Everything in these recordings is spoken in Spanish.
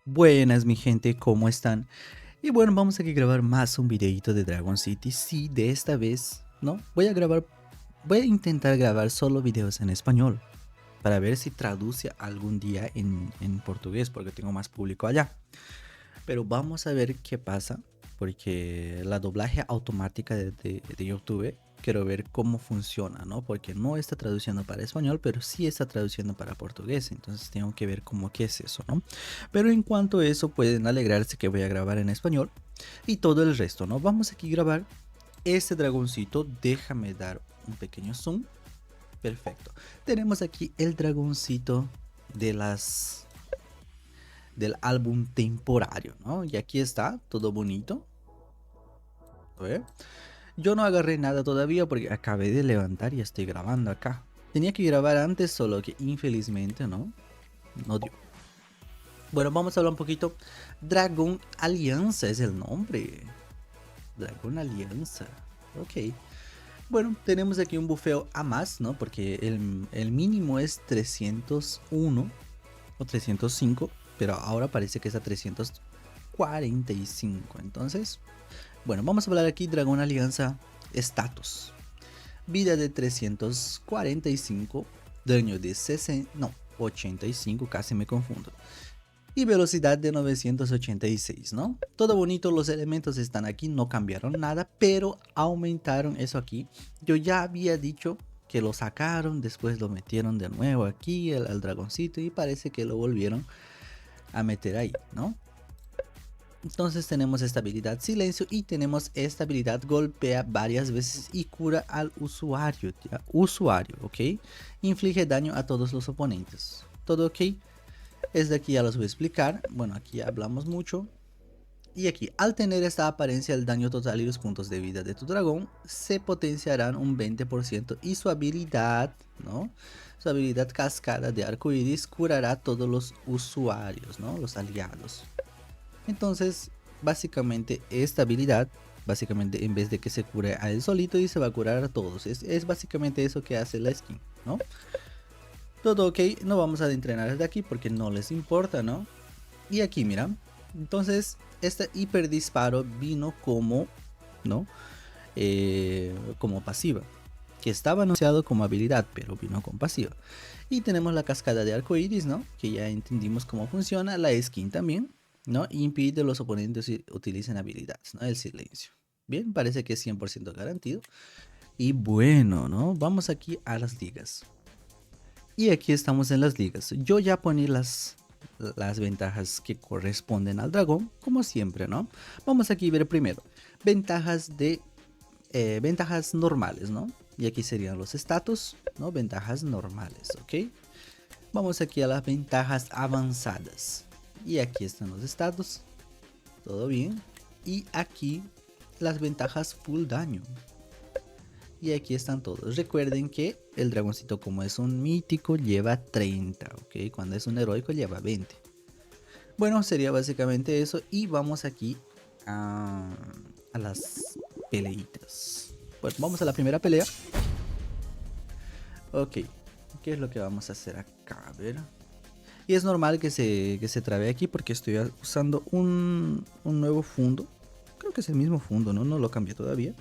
Buenas mi gente, ¿cómo están? Y bueno, vamos aquí a grabar más un videito de Dragon City. Sí, de esta vez, ¿no? Voy a intentar grabar solo videos en español. Para ver si traduce algún día en portugués, porque tengo más público allá. Pero vamos a ver qué pasa, porque la doblaje automática de YouTube, quiero ver cómo funciona, ¿no? Porque no está traduciendo para español, pero sí está traduciendo para portugués, entonces tengo que ver cómo qué es eso, ¿no? Pero en cuanto a eso, pueden alegrarse que voy a grabar en español y todo el resto, ¿no? Vamos aquí a grabar este dragoncito, déjame dar un pequeño zoom. Perfecto. Tenemos aquí el dragoncito de las del álbum temporario, ¿no? Y aquí está, todo bonito. A ver. Yo no agarré nada todavía porque acabé de levantar y estoy grabando acá. Tenía que grabar antes, solo que infelizmente no dio. Bueno, vamos a hablar un poquito. Dragon Alianza es el nombre. Dragon Alianza. Ok. Bueno, tenemos aquí un bufeo a más, ¿no? Porque el mínimo es 301 o 305, pero ahora parece que es a 345. Entonces, bueno, vamos a hablar aquí Dragón Alianza Status. Vida de 345, daño de 60, no, 85, casi me confundo. Y velocidad de 986, ¿no? Todo bonito, los elementos están aquí, no cambiaron nada, pero aumentaron eso aquí. Yo ya había dicho que lo sacaron, después lo metieron de nuevo aquí, al dragoncito, y parece que lo volvieron a meter ahí, ¿no? Entonces tenemos esta habilidad silencio y tenemos esta habilidad golpea varias veces y cura al usuario, ¿ya? Usuario, ¿ok? Inflige daño a todos los oponentes. ¿Todo ok? Es de aquí ya los voy a explicar. Bueno, aquí ya hablamos mucho. Y aquí, al tener esta apariencia, el daño total y los puntos de vida de tu dragón se potenciarán un 20% y su habilidad, ¿no? Su habilidad cascada de arco iris curará a todos los usuarios, ¿no? Los aliados. Entonces, básicamente esta habilidad, básicamente en vez de que se cure a él solito y se va a curar a todos. Es básicamente eso que hace la skin, ¿no? Todo ok, no vamos a entrenar desde aquí porque no les importa, ¿no? Y aquí, mira, entonces este hiper disparo vino como, ¿no? Como pasiva. Que estaba anunciado como habilidad, pero vino con pasiva. Y tenemos la cascada de arco iris, ¿no? Que ya entendimos cómo funciona. La skin también, ¿no? Impide los oponentes utilicen habilidades, ¿no? El silencio. Bien, parece que es 100% garantido. Y bueno, ¿no? Vamos aquí a las ligas. Y aquí estamos en las ligas. Yo ya poní las ventajas que corresponden al dragón, como siempre, ¿no? Vamos aquí a ver primero. Ventajas normales, ¿no? Y aquí serían los estatus, ¿no? Ventajas normales, ¿ok? Vamos aquí a las ventajas avanzadas. Y aquí están los estatus. Todo bien. Y aquí las ventajas full daño. Y aquí están todos. Recuerden que el dragoncito, como es un mítico, lleva 30, ¿ok? Cuando es un heroico lleva 20. Bueno, sería básicamente eso. Y vamos aquí a las peleitas. Bueno, vamos a la primera pelea. Ok, ¿qué es lo que vamos a hacer acá? A ver. Y es normal que se trabe aquí porque estoy usando un nuevo fondo. Creo que es el mismo fondo, ¿no? No lo cambié todavía.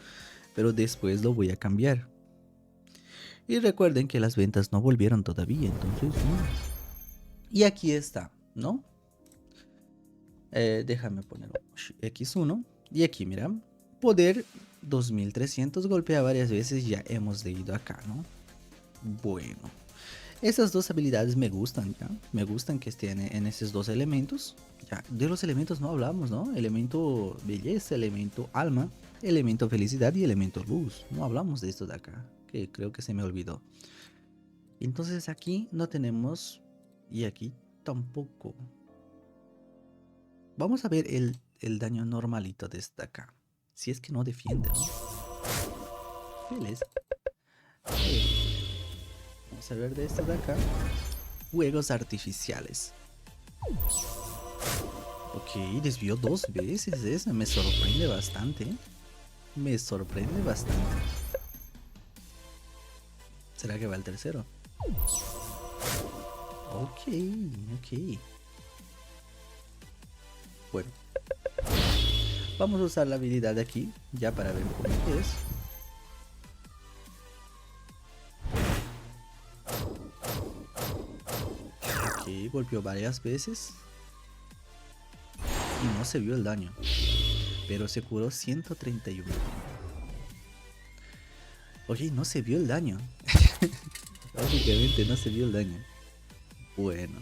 Pero después lo voy a cambiar. Y recuerden que las ventas no volvieron todavía, entonces... Y aquí está, ¿no? Déjame poner X1. Y aquí, mira. Poder 2300 golpea varias veces, ya hemos leído acá, ¿no? Bueno. Esas dos habilidades me gustan, ¿ya? Me gustan que estén en esos dos elementos. Ya, de los elementos no hablamos, ¿no? Elemento belleza, elemento alma, elemento felicidad y elemento luz. No hablamos de esto de acá, que creo que se me olvidó. Entonces aquí no tenemos y aquí tampoco. Vamos a ver el daño normalito desde acá. Si es que no defiende, ¿no? Feliz. Vamos a ver de esto de acá. Juegos artificiales. Ok, desvió dos veces esa. Me sorprende bastante. Me sorprende bastante. ¿Será que va el tercero? Ok, ok. Bueno, vamos a usar la habilidad de aquí, ya para ver cómo es. Ok, golpeó varias veces. Y no se vio el daño. Pero se curó 131. Ok, no se vio el daño. Básicamente no se vio el daño. Bueno.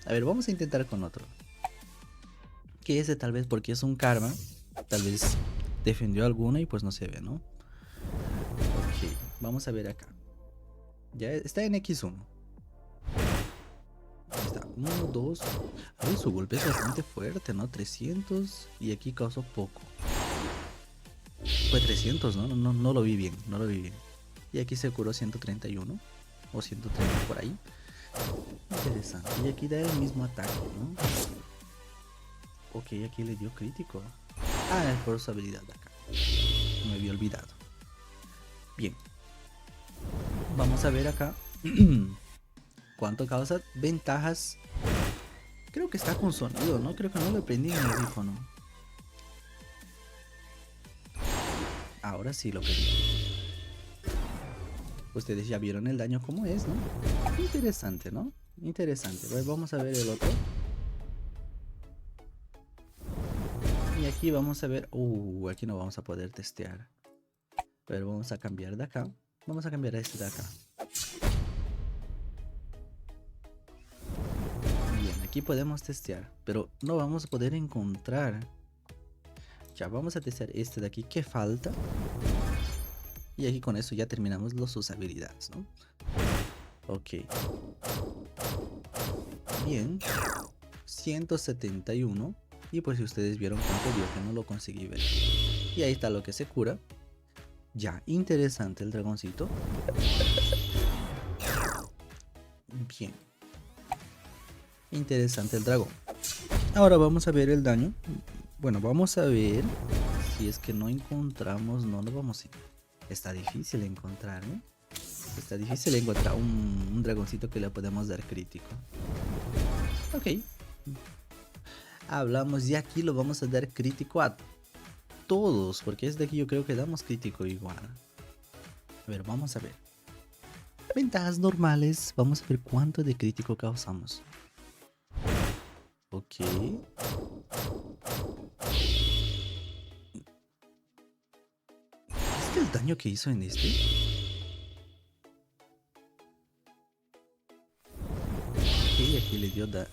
A ver, vamos a intentar con otro. Que ese tal vez porque es un karma. Tal vez defendió alguna y pues no se ve, ¿no? Ok, vamos a ver acá. Ya está en X1. Ahí está, 1, 2. Ay, su golpe es bastante fuerte, ¿no? 300. Y aquí causó poco. Fue 300, ¿no? No lo vi bien, no lo vi bien. Y aquí se curó 131. O 130 por ahí. Interesante. Y aquí da el mismo ataque, ¿no? Ok, aquí le dio crítico. Ah, es por su habilidad de acá. Me había olvidado. Bien. Vamos a ver acá. ¿Cuánto causa? Ventajas. Creo que está con sonido, ¿no? Creo que no le prendí en el audífono. Ahora sí lo prendí. Ustedes ya vieron el daño como es, ¿no? Interesante, ¿no? Interesante. Pues vamos a ver el otro. Y aquí vamos a ver... aquí no vamos a poder testear. Pero vamos a cambiar de acá. Vamos a cambiar a este de acá. Bien, aquí podemos testear. Pero no vamos a poder encontrar. Ya, vamos a testear este de aquí. ¿Qué falta? Y aquí con eso ya terminamos las usabilidades, ¿no? Ok. Bien. 171. Y pues si ustedes vieron cuánto dio, que no lo conseguí ver. Y ahí está lo que se cura. Ya, interesante el dragoncito. Bien. Interesante el dragón. Ahora vamos a ver el daño. Bueno, vamos a ver. Si es que no encontramos, no lo vamos a... Está difícil encontrar, ¿eh? Está difícil encontrar un dragoncito que le podemos dar crítico. Ok. Hablamos y aquí lo vamos a dar crítico a todos. Porque es de aquí yo creo que damos crítico igual. A ver, vamos a ver. Ventajas normales. Vamos a ver cuánto de crítico causamos. Ok. ¿Viste el daño que hizo en este? Ok, aquí le dio da...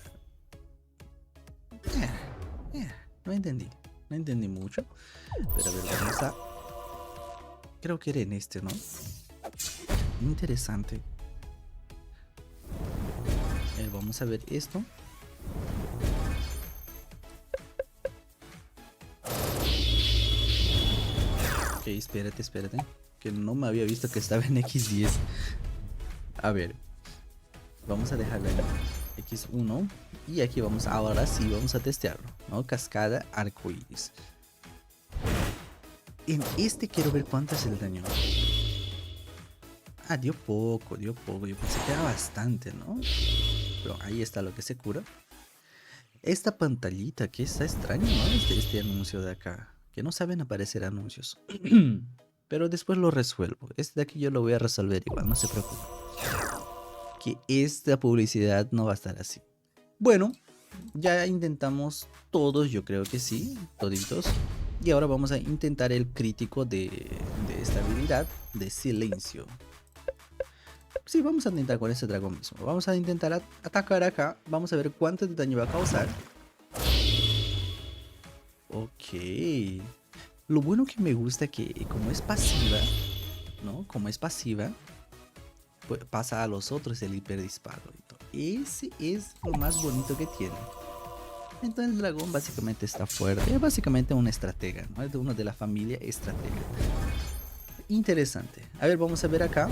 no entendí. No entendí mucho. Pero a ver, vamos a... Creo que era en este, ¿no? Interesante. Vamos a ver esto. Ok, espérate. Que no me había visto que estaba en X10. A ver. Vamos a dejarlo en X1. Y aquí vamos, ahora sí vamos a testearlo, ¿no? Cascada arcoíris. En este quiero ver cuánto es el daño. Ah, dio poco. Yo pensé que era bastante, ¿no? Pero ahí está lo que se cura. Esta pantallita que está extraño, ¿no? Este anuncio de acá. Que no saben aparecer anuncios. Pero después lo resuelvo. Este de aquí yo lo voy a resolver igual, no se preocupen. Que esta publicidad no va a estar así. Bueno, ya intentamos todos, yo creo que sí, toditos. Y ahora vamos a intentar el crítico de esta habilidad de silencio. Sí, vamos a intentar con ese dragón mismo. Vamos a intentar atacar acá. Vamos a ver cuánto de daño va a causar. Ok. Lo bueno que me gusta que como es pasiva, ¿no? Como es pasiva, pues pasa a los otros el hiperdisparo. Ese es lo más bonito que tiene. Entonces el dragón básicamente está fuerte. Es básicamente un estratega, ¿no? Es de uno de la familia estratega. Interesante. A ver, vamos a ver acá.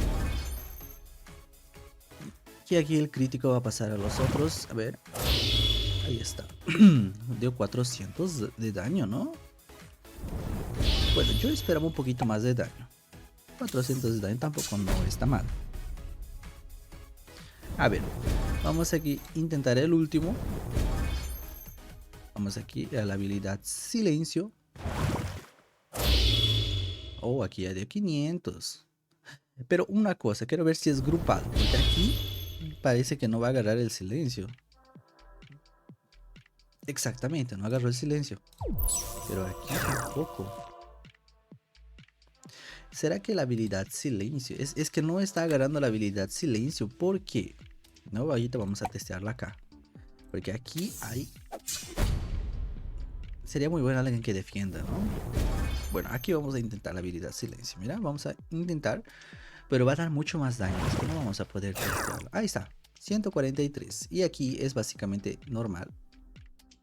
Que aquí el crítico va a pasar a los otros. A ver. Ahí está. Dio 400 de daño, ¿no? Bueno, yo esperaba un poquito más de daño. 400 de daño tampoco no está mal. A ver. Vamos aquí a intentar el último. Vamos aquí a la habilidad silencio. Oh, aquí hay de 500. Pero una cosa, quiero ver si es grupal. Porque aquí parece que no va a agarrar el silencio. Exactamente, no agarró el silencio. Pero aquí tampoco. ¿Será que la habilidad silencio? Es que no está agarrando la habilidad silencio. ¿Por qué? No, ahorita vamos a testearla acá. Porque aquí hay... Sería muy bueno alguien que defienda, ¿no? Bueno, aquí vamos a intentar la habilidad silencio. Mira, vamos a intentar. Pero va a dar mucho más daño. Es que no vamos a poder testearlo. Ahí está. 143. Y aquí es básicamente normal,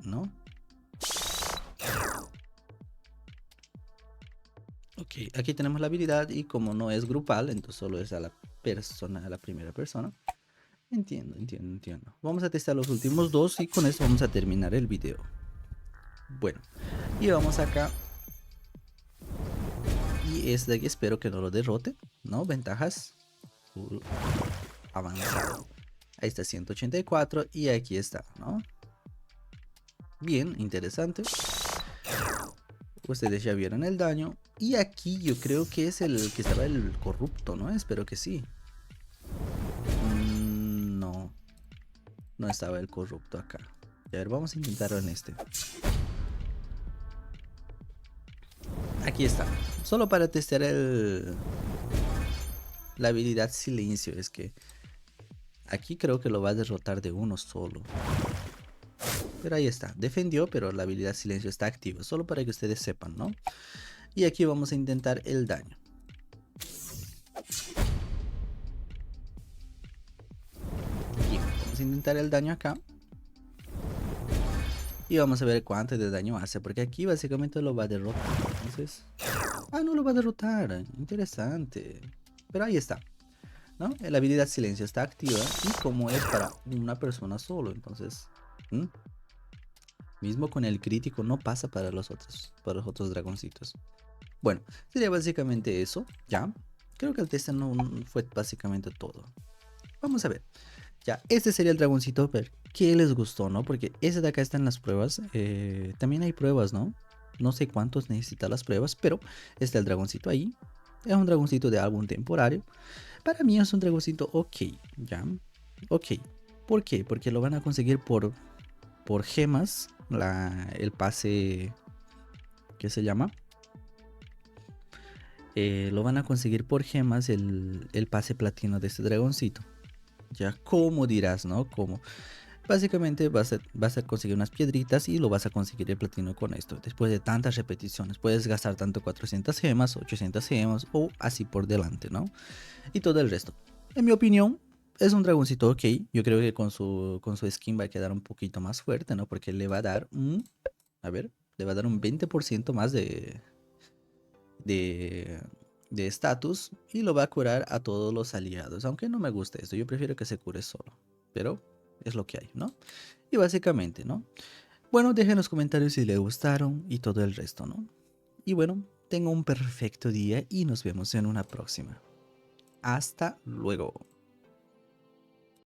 ¿no? Ok, aquí tenemos la habilidad y como no es grupal, entonces solo es a la persona, a la primera persona. Entiendo. Vamos a testar los últimos dos y con esto vamos a terminar el video. Bueno, y vamos acá. Y este de aquí espero que no lo derrote, ¿no? Ventajas. Avanzado. Ahí está 184 y aquí está, ¿no? Bien, interesante. Ustedes ya vieron el daño. Y aquí yo creo que es el que estaba el corrupto, ¿no? Espero que sí. No. No estaba el corrupto acá. A ver, vamos a intentarlo en este. Aquí está. Solo para testear la habilidad silencio. Es que aquí creo que lo va a derrotar de uno solo. Pero ahí está. Defendió, pero la habilidad silencio está activa. Solo para que ustedes sepan, ¿no? Y aquí vamos a intentar el daño. Bien, vamos a intentar el daño acá. Y vamos a ver cuánto de daño hace. Porque aquí básicamente lo va a derrotar. Entonces... Ah, no lo va a derrotar. Interesante. Pero ahí está, ¿no? La habilidad silencio está activa. Y como es para una persona solo. Entonces... Mismo con el crítico no pasa para los otros dragoncitos. Bueno, sería básicamente eso. Ya. Creo que el test no fue básicamente todo. Vamos a ver. Ya, este sería el dragoncito, ver qué les gustó, ¿no? Porque ese de acá está en las pruebas. También hay pruebas, ¿no? No sé cuántos necesitan las pruebas, pero está el dragoncito ahí. Es un dragoncito de álbum temporario. Para mí es un dragoncito ok, ¿ya? Ok. ¿Por qué? Porque lo van a conseguir por gemas. El pase... ¿Qué se llama? Lo van a conseguir por gemas el pase platino de este dragoncito. Ya, ¿cómo dirás, no? ¿Cómo? Básicamente vas a conseguir unas piedritas y lo vas a conseguir el platino con esto. Después de tantas repeticiones, puedes gastar tanto 400 gemas, 800 gemas o así por delante, ¿no? Y todo el resto. En mi opinión, es un dragoncito ok. Yo creo que con su skin va a quedar un poquito más fuerte, ¿no? Porque le va a dar a ver, le va a dar un 20% más de de estatus y lo va a curar a todos los aliados. Aunque no me gusta esto, yo prefiero que se cure solo. Pero es lo que hay, ¿no? Y básicamente, ¿no? Bueno, dejen en los comentarios si les gustaron y todo el resto, ¿no? Y bueno, tengan un perfecto día y nos vemos en una próxima. Hasta luego.